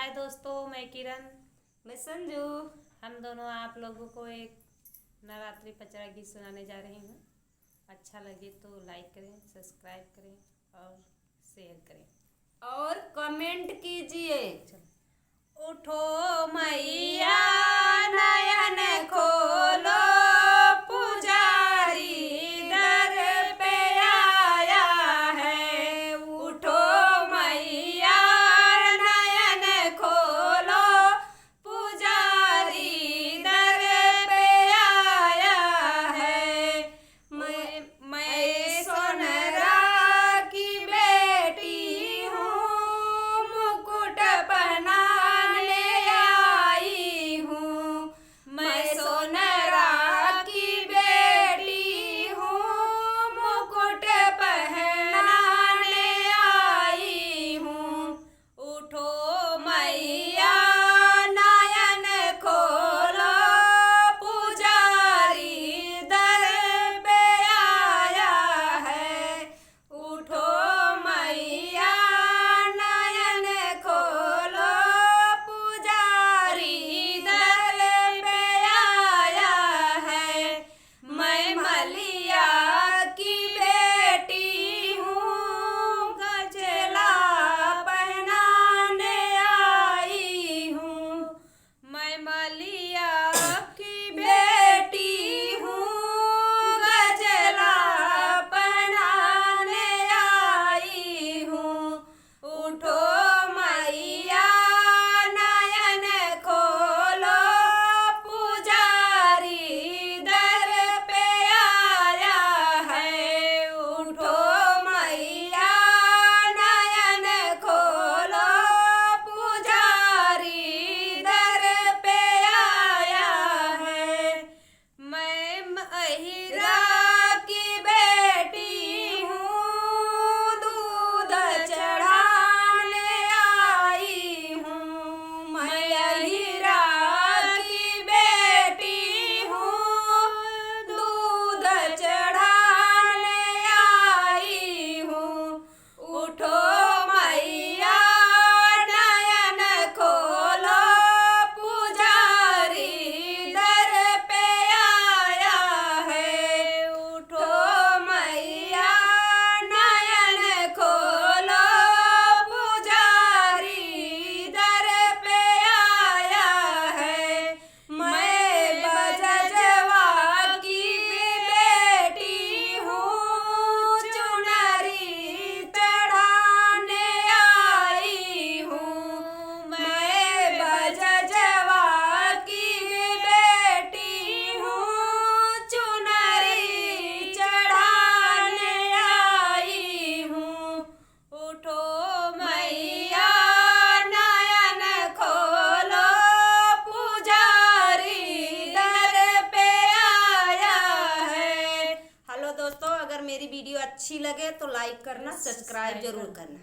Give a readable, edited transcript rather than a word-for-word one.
हाय दोस्तों, मैं किरण। मैं संजू। हम दोनों आप लोगों को एक नवरात्रि पचरा गीत सुनाने जा रही हूँ। अच्छा लगे तो लाइक करें, सब्सक्राइब करें और शेयर करें और कमेंट कीजिए। उठो मैया नयन खोलो, पुजारी दर पे आया है। उठो मैया नयन खोलो, पुजारी दर पे आया है। मैं सोनरा की बेटी हूँ, मुकुट पहनाने आई हूँ। मैं सोनरा की बेटी हूँ, मुकुट पहनाने आई हूँ। उठो मैया नयन खोलो, पुजारी दर पे आया है। उठो मैया नयन खोलो, पुजारी दर पे आया है। मैं मलिया की बेटी हूँ, गजला पहनाने आई हूँ। मैं मलिया की बेटी हूँ, गजला पहनाने आई हूँ। उठो मैया नयन खोलो, पुजारी दर पे आया है। उठो मैया नयन खोलो, पुजारी दर पे आया है। मैं अहिरा की बेटी हूँ, दूध चढ़ाने आई हूँ। मैं अहिरा की बेटी हूँ, दूध चढ़ाने आई हूँ। उठो मैया नयन खोलो, पुजारी दर पे आया है। उठो मैया नयन खोलो, पुजारी दर पे आया है। मैं बजजवा की बेटी हूँ, चुनरी चढ़ाने आई हूँ। मैं बजजवा की बेटी हूँ, चुनरी चढ़ाने आई हूँ। उठो मैया नयन खोलो, पुजारी दर पे आया है। हेलो दोस्तों, अगर मेरी वीडियो अच्छी लगे तो लाइक करना, सब्सक्राइब जरूर करना।